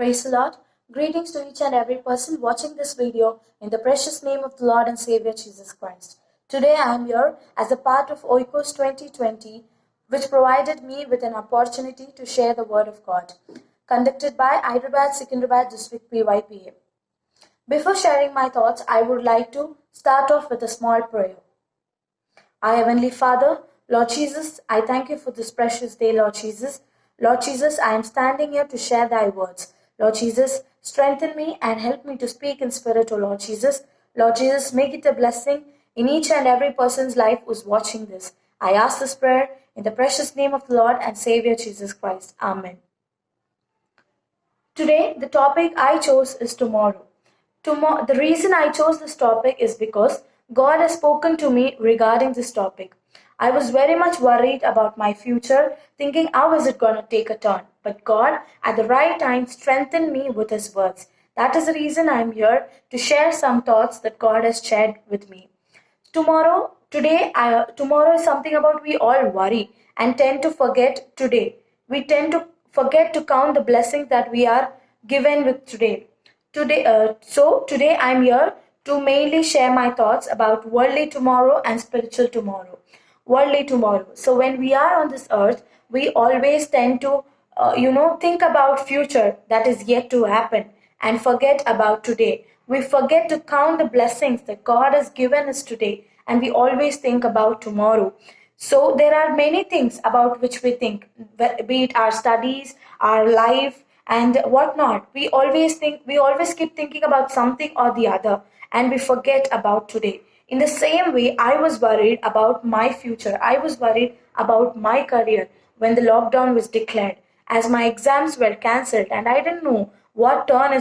Praise the Lord. Greetings to each and every person watching this video in the precious name of the Lord and Savior Jesus Christ. Today I am here as a part of Oikos 2020, which provided me with an opportunity to share the Word of God, conducted by Hyderabad Secunderabad District PYPA. Before sharing my thoughts, I would like to start off with a small prayer. Our Heavenly Father, Lord Jesus, I thank you for this precious day, Lord Jesus. Lord Jesus, I am standing here to share thy words. Lord Jesus, strengthen me and help me to speak in spirit, O Lord Jesus. Lord Jesus, make it a blessing in each and every person's life who's watching this. I ask this prayer in the precious name of the Lord and Savior Jesus Christ. Amen. Today, the topic I chose is tomorrow. The reason I chose this topic is because God has spoken to me regarding this topic. I was very much worried about my future, thinking how is it going to take a turn. But God, at the right time, strengthened me with His words. That is the reason I am here to share some thoughts that God has shared with me. Tomorrow is something about we all worry and tend to forget today. We tend to forget to count the blessings that we are given with today. Today I'm here to mainly share my thoughts about worldly tomorrow and spiritual tomorrow. Worldly tomorrow. So when we are on this earth, we always tend to, think about future that is yet to happen and forget about today. We forget to count the blessings that God has given us today, and we always think about tomorrow. So there are many things about which we think, be it our studies, our life, and whatnot. We always keep thinking about something or the other, and we forget about today. In the same way, I was worried about my future. I was worried about my career when the lockdown was declared, as my exams were cancelled, and I didn't know what turn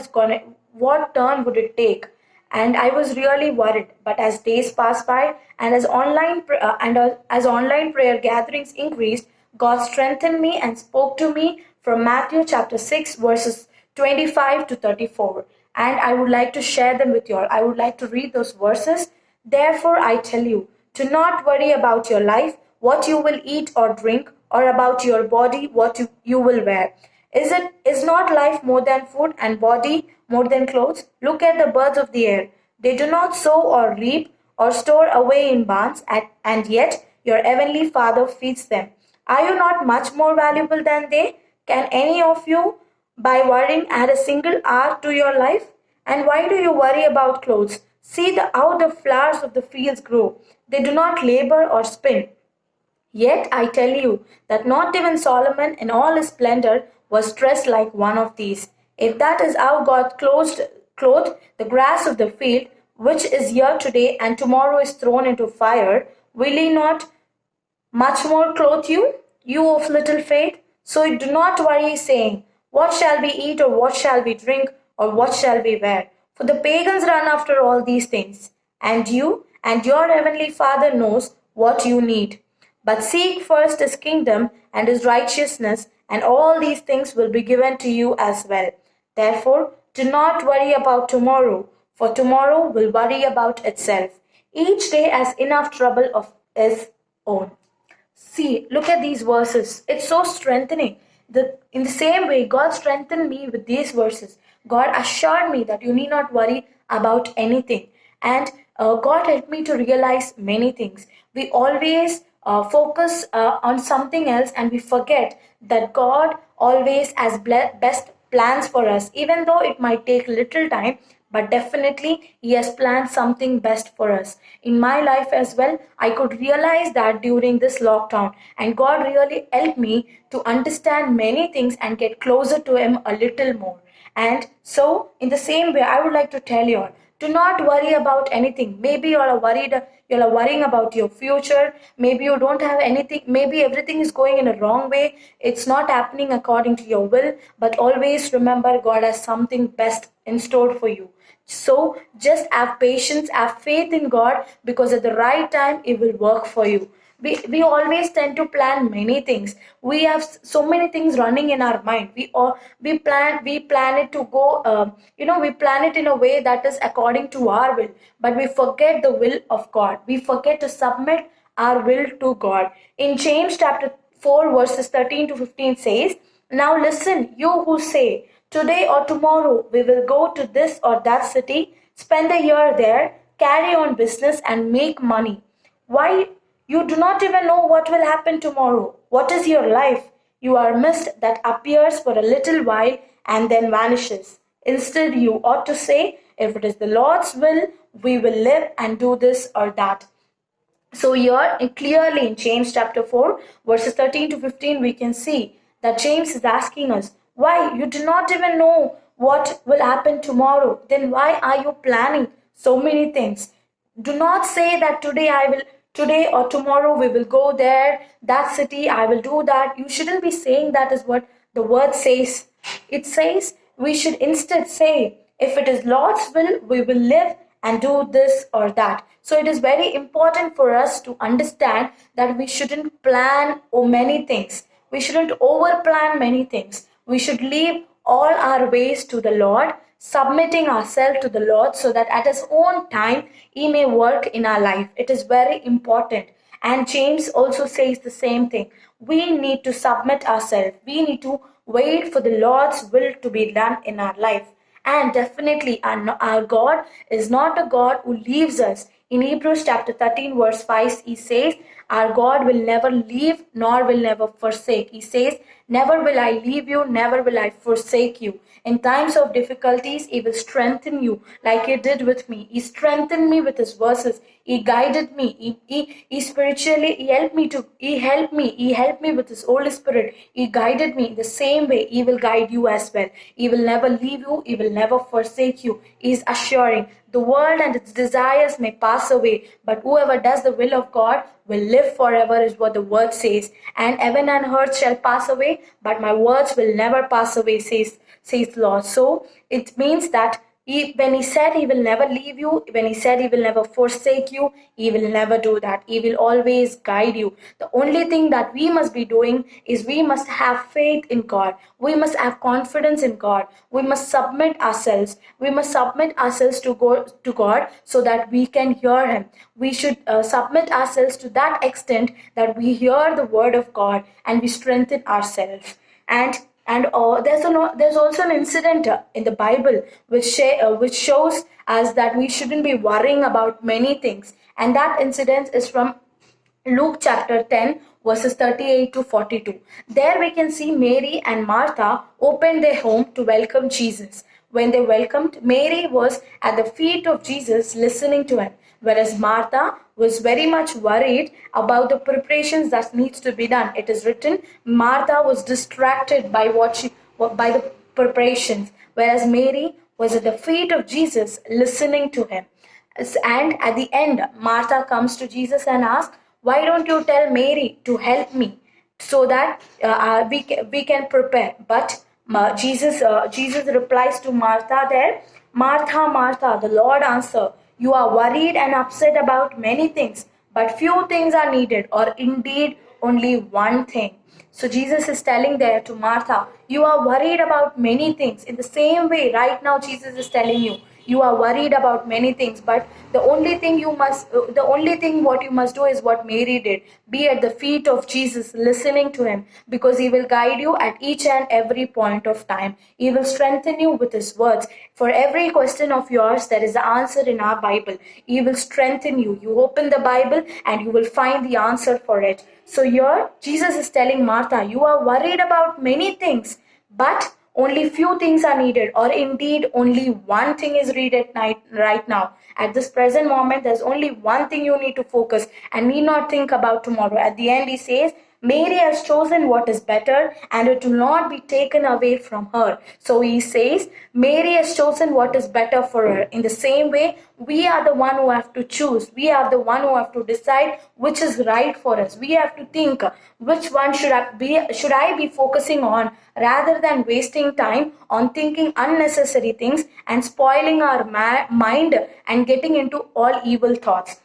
would it take, and I was really worried. But as days passed by and as online prayer gatherings increased, God strengthened me and spoke to me from Matthew chapter 6 verses 25 to 34, and I would like to share them with you all. I would like to read those verses. Therefore I tell you to not worry about your life, what you will eat or drink, or about your body, what you will wear. Is not life more than food, and body more than clothes? Look at the birds of the air. They do not sow or reap or store away in barns, and yet your heavenly Father feeds them. Are you not much more valuable than they? Can any of you, by worrying, add a single hour to your life? And why do you worry about clothes? See how the flowers of the fields grow. They do not labor or spin. Yet I tell you that not even Solomon in all his splendor was dressed like one of these. If that is how God clothed the grass of the field, which is here today and tomorrow is thrown into fire, will He not much more clothe you, you of little faith? So do not worry, saying, what shall we eat, or what shall we drink, or what shall we wear? For the pagans run after all these things, and you and your heavenly Father knows what you need. But seek first His kingdom and His righteousness, and all these things will be given to you as well. Therefore, do not worry about tomorrow, for tomorrow will worry about itself. Each day has enough trouble of its own. See, look at these verses. It's so strengthening. In the same way, God strengthened me with these verses. God assured me that you need not worry about anything. And God helped me to realize many things. We always focus on something else, and we forget that God always has best plans for us, even though it might take little time, but definitely He has planned something best for us. In my life as well, I could realize that during this lockdown, and God really helped me to understand many things and get closer to Him a little more. And so, in the same way, I would like to tell you all, do not worry about anything. Maybe you're worrying about your future. Maybe you don't have anything. Maybe everything is going in a wrong way. It's not happening according to your will. But always remember, God has something best in store for you. So just have patience, have faith in God, because at the right time it will work for you. We always tend to plan many things. We have so many things running in our mind. We plan it to go. We plan it in a way that is according to our will, but we forget the will of God. We forget to submit our will to God. In James chapter 4 verses 13 to 15 says, now listen, you who say, Today or tomorrow, we will go to this or that city, spend a year there, carry on business, and make money. Why? You do not even know what will happen tomorrow. What is your life? You are mist that appears for a little while and then vanishes. Instead, you ought to say, if it is the Lord's will, we will live and do this or that. So here clearly in James chapter 4 verses 13 to 15 we can see that James is asking us, why you do not even know what will happen tomorrow, then why are you planning so many things? Do not say that today or tomorrow we will go there, that city, I will do that. You shouldn't be saying that is what the word says. It says we should instead say, if it is Lord's will, we will live and do this or that. So it is very important for us to understand that we shouldn't plan many things. We shouldn't over plan many things. We should leave all our ways to the Lord, submitting ourselves to the Lord so that at His own time He may work in our life. It is very important. And James also says the same thing. We need to submit ourselves. We need to wait for the Lord's will to be done in our life. And definitely, our God is not a God who leaves us. In Hebrews chapter 13, verse 5, he says, our God will never leave nor will never forsake. He says, never will I leave you, never will I forsake you. In times of difficulties, He will strengthen you like He did with me. He strengthened me with His verses. He guided me. He spiritually, He helped me with His Holy Spirit. He guided me the same way. He will guide you as well. He will never leave you. He will never forsake you. He is assuring. The world and its desires may pass away, but whoever does the will of God will live forever, is what the word says. And heaven and earth shall pass away, but my words will never pass away, says the Lord. So it means that when He said He will never leave you, when He said He will never forsake you, He will never do that. He will always guide you. The only thing that we must be doing is we must have faith in God. We must have confidence in God. We must submit ourselves. We must submit ourselves to God so that we can hear Him. We should submit ourselves to that extent that we hear the word of God and we strengthen ourselves. There's also an incident in the Bible which shows us that we shouldn't be worrying about many things. And that incident is from Luke chapter 10, verses 38 to 42. There we can see Mary and Martha opened their home to welcome Jesus. When they welcomed, Mary was at the feet of Jesus listening to Him, whereas Martha was very much worried about the preparations that needs to be done. It is written, Martha was distracted by by the preparations, whereas Mary was at the feet of Jesus listening to Him. And at the end, Martha comes to Jesus and asks, why don't you tell Mary to help me so that we can prepare? But Jesus replies to Martha there, Martha, Martha, the Lord answered, you are worried and upset about many things, but few things are needed, or indeed only one thing. So Jesus is telling there to Martha, you are worried about many things. In the same way, right now Jesus is telling you, you are worried about many things, but the only thing what you must do is what Mary did. Be at the feet of Jesus, listening to Him, because He will guide you at each and every point of time. He will strengthen you with His words. For every question of yours, there is an answer in our Bible. He will strengthen you. You open the Bible and you will find the answer for it. So here, Jesus is telling Martha, you are worried about many things, but only few things are needed, or indeed only one thing is needed right now. At this present moment, there's only one thing you need to focus and need not think about tomorrow. At the end, He says, Mary has chosen what is better, and it will not be taken away from her. So He says, Mary has chosen what is better for her. In the same way, we are the one who have to choose. We are the one who have to decide which is right for us. We have to think which one should I be focusing on, rather than wasting time on thinking unnecessary things and spoiling our mind and getting into all evil thoughts.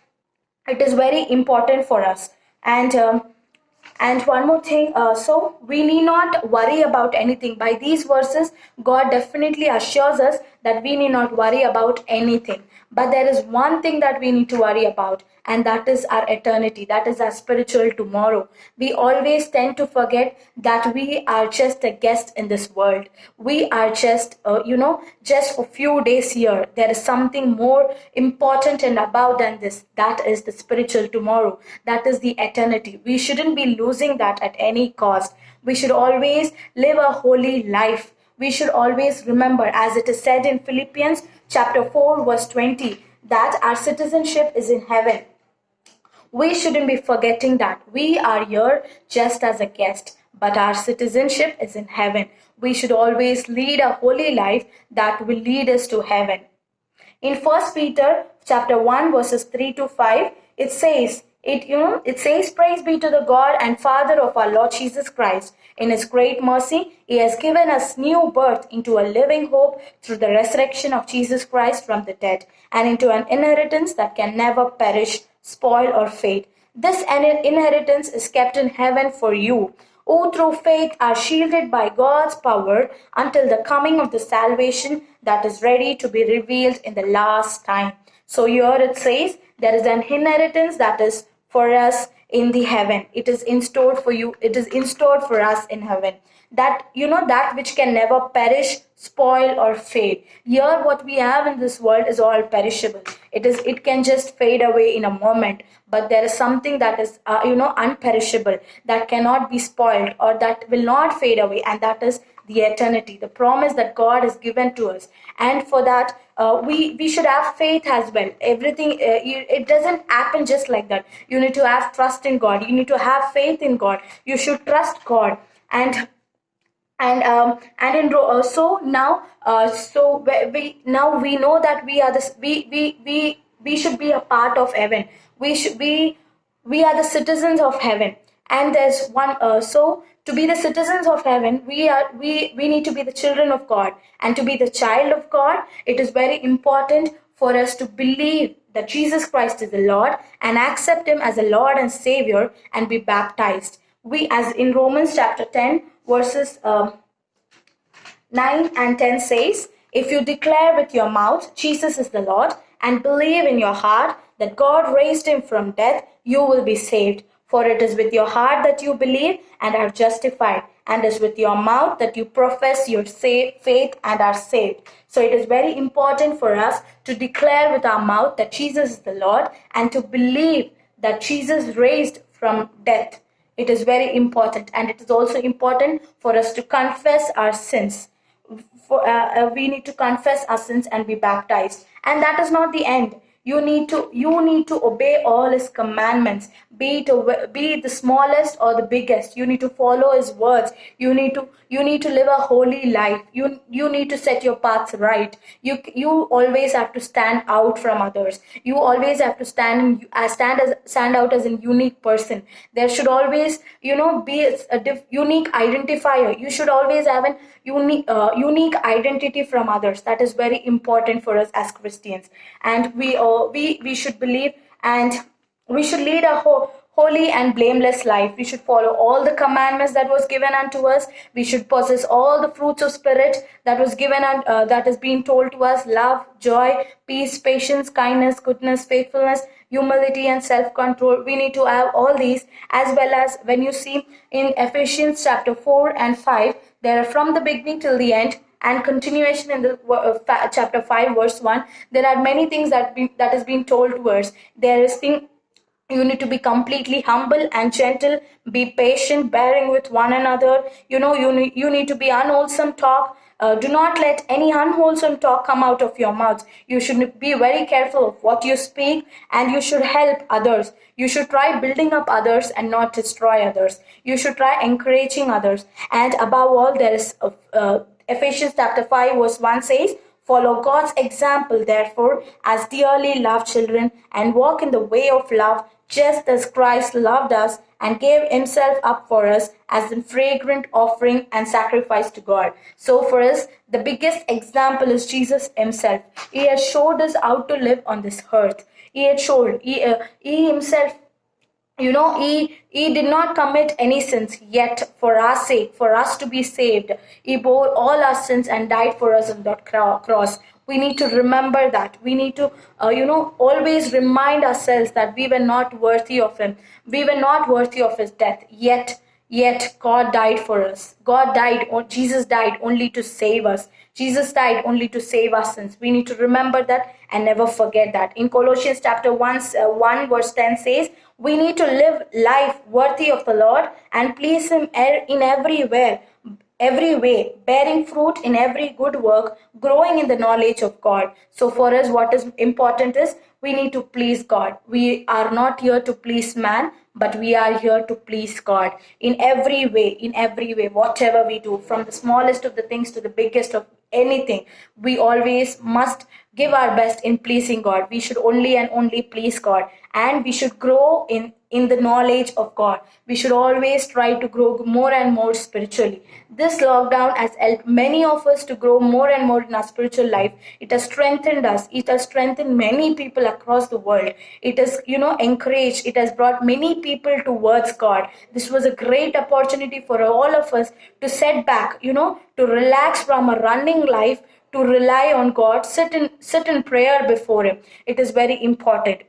It is very important for us. And one more thing, so we need not worry about anything. By these verses, God definitely assures us that we need not worry about anything. But there is one thing that we need to worry about, and that is our eternity. That is our spiritual tomorrow. We always tend to forget that we are just a guest in this world. We are just, just for few days here. There is something more important and above than this. That is the spiritual tomorrow. That is the eternity. We shouldn't be losing that at any cost. We should always live a holy life. We should always remember, as it is said in Philippians chapter 4, verse 20, that our citizenship is in heaven. We shouldn't be forgetting that we are here just as a guest, but our citizenship is in heaven. We should always lead a holy life that will lead us to heaven. In 1 Peter chapter 1 verses 3 to 5, it says, praise be to the God and Father of our Lord Jesus Christ. In his great mercy, he has given us new birth into a living hope through the resurrection of Jesus Christ from the dead, and into an inheritance that can never perish, spoil, or fade. This inheritance is kept in heaven for you, who through faith are shielded by God's power until the coming of the salvation that is ready to be revealed in the last time. So here it says there is an inheritance that is for us in the heaven. It is in store for you. It is in store for us in heaven. That, that which can never perish, spoil, or fade. Here what we have in this world is all perishable. It can just fade away in a moment. But there is something that is unperishable, that cannot be spoiled or that will not fade away, and that is the eternity, the promise that God has given to us. And for that, we should have faith as well. Everything, it doesn't happen just like that. You need to have trust in God. You need to have faith in God. You should trust God. So now we know that we are this we should be a part of heaven. We are the citizens of heaven. And there's one so to be the citizens of heaven, we need to be the children of God. And to be the child of God, it is very important for us to believe that Jesus Christ is the Lord and accept him as a Lord and Savior and be baptized. We, as in Romans chapter 10 verses 9 and 10 says, if you declare with your mouth Jesus is the Lord and believe in your heart that God raised him from death, you will be saved. For it is with your heart that you believe and are justified, and it is with your mouth that you profess your faith and are saved. So it is very important for us to declare with our mouth that Jesus is the Lord and to believe that Jesus raised from death. It is very important, and it is also important for us to confess our sins. We need to confess our sins and be baptized. And that is not the end. You need to obey all his commandments, be it the smallest or the biggest. You need to follow his words. You need to live a holy life. You need to set your paths right. You always have to stand out from others. You always have to stand out as a unique person. There should always be a unique identifier. You should always have an unique identity from others. That is very important for us as Christians. And we should believe, and we should lead a holy and blameless life. We should follow all the commandments that was given unto us. We should possess all the fruits of spirit that was given that is being told to us: love, joy, peace, patience, kindness, goodness, faithfulness, humility, and self-control. We need to have all these, as well as when you see in Ephesians chapter 4 and 5, there are from the beginning till the end, and continuation in the chapter 5 verse 1, there are many things that is being told to us. There is thing, you need to be completely humble and gentle, be patient, bearing with one another. You need to be unwholesome talk. Do not let any unwholesome talk come out of your mouth. You should be very careful of what you speak, and you should help others. You should try building up others and not destroy others. You should try encouraging others. And above all, there is Ephesians chapter 5 verse 1 says, follow God's example, therefore, as dearly loved children, and walk in the way of love, just as Christ loved us and gave himself up for us as a fragrant offering and sacrifice to God. So for us, the biggest example is Jesus himself. He has showed us how to live on this earth. He himself, he did not commit any sins, yet for our sake, for us to be saved, he bore all our sins and died for us on that cross. We need to remember that. We need to, always remind ourselves that we were not worthy of him. We were not worthy of his death. Yet God died for us. Jesus died only to save us. Jesus died only to save our sins. We need to remember that and never forget that. In Colossians chapter 1 verse 10 says, we need to live life worthy of the Lord and please him in every way, bearing fruit in every good work, growing in the knowledge of God. So for us, what is important is we need to please God. We are not here to please man, but we are here to please God in every way, whatever we do, from the smallest of the things to the biggest of anything. We always must give our best in pleasing God. We should only and only please God, and we should grow in the knowledge of God. We should always try to grow more and more spiritually. This lockdown has helped many of us to grow more and more in our spiritual life. It has strengthened us. It has strengthened many people across the world. It has, encouraged. It has brought many people towards God. This was a great opportunity for all of us to set back, to relax from a running life, to rely on God, sit in prayer before him. It is very important.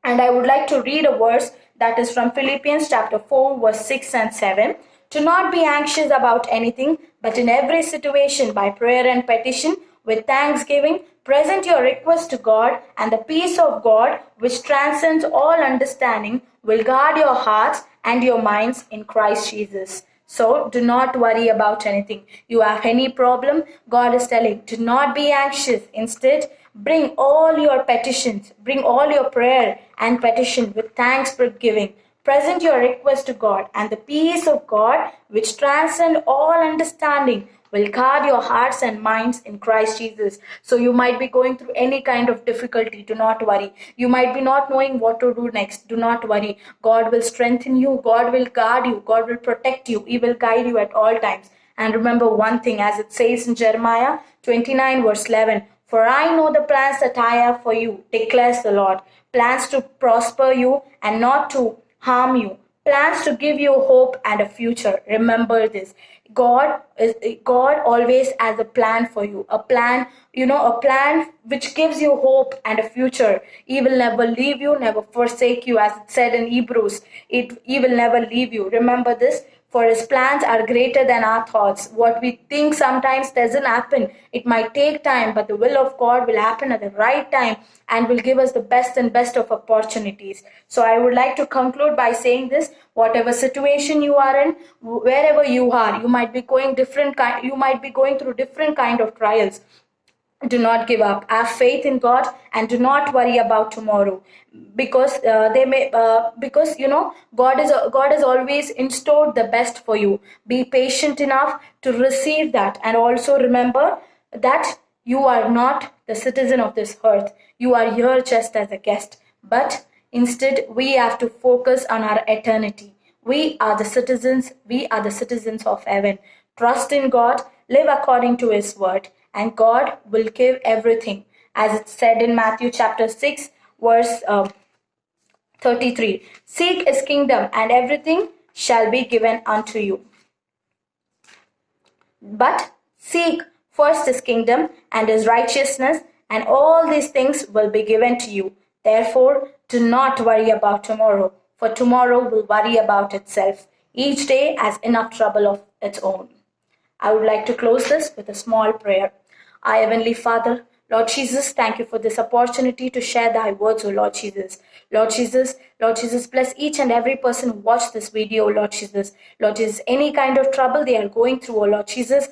And I would like to read a verse that is from Philippians chapter 4, verse 6 and 7. To not be anxious about anything, but in every situation, by prayer and petition, with thanksgiving, present your requests to God, and the peace of God, which transcends all understanding, will guard your hearts and your minds in Christ Jesus. So do not worry about anything. You have any problem, God is telling, do not be anxious. Instead, bring all your petitions, bring all your prayer and petition with thanks for giving. Present your request to God, and the peace of God, which transcends all understanding, will guard your hearts and minds in Christ Jesus. So you might be going through any kind of difficulty. Do not worry. You might be not knowing what to do next. Do not worry. God will strengthen you. God will guard you. God will protect you. He will guide you at all times. And remember one thing, as it says in Jeremiah 29 verse 11, for I know the plans that I have for you, declares the Lord. Plans to prosper you and not to harm you. Plans to give you hope and a future. Remember this. God always has a plan for you. A plan, a plan which gives you hope and a future. He will never leave you, never forsake you, as it said in Hebrews. He will never leave you. Remember this. For his plans are greater than our thoughts. What we think sometimes doesn't happen. It might take time, but the will of God will happen at the right time and will give us the best and best of opportunities. So I would like to conclude by saying this: whatever situation you are in, wherever you are, you might be going through different kind of trials. Do not give up. Have faith in God and do not worry about tomorrow, because God has always in store the best for you. Be patient enough to receive that, and also remember that you are not the citizen of this earth. You are here just as a guest, but instead we have to focus on our eternity. We are the citizens of heaven. Trust in God, live according to his word, and God will give everything. As it said in Matthew chapter 6, verse 33. Seek his kingdom, and everything shall be given unto you. But seek first his kingdom and his righteousness, and all these things will be given to you. Therefore, do not worry about tomorrow, for tomorrow will worry about itself. Each day has enough trouble of its own. I would like to close this with a small prayer. Our Heavenly Father, Lord Jesus, thank you for this opportunity to share thy words, O Lord Jesus. Lord Jesus, bless each and every person who watched this video, Lord Jesus. Lord Jesus, any kind of trouble they are going through, Lord Jesus,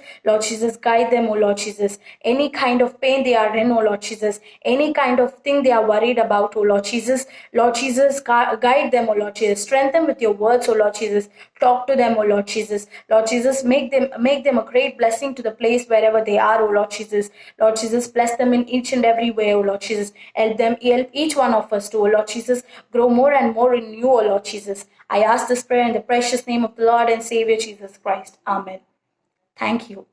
guide them, Lord Jesus. Any kind of pain they are in, Lord Jesus, any kind of thing they are worried about, Lord Jesus, guide them, Lord Jesus. Strengthen them with your words, Lord Jesus. Talk to them, Lord Jesus. Lord Jesus, make them a great blessing to the place wherever they are, Lord Jesus. Lord Jesus, bless them in each and every way, Lord Jesus. Help each one of us to, Lord Jesus, grow more and more in you, Lord Jesus. I ask this prayer in the precious name of the Lord and Savior Jesus Christ. Amen. Thank you.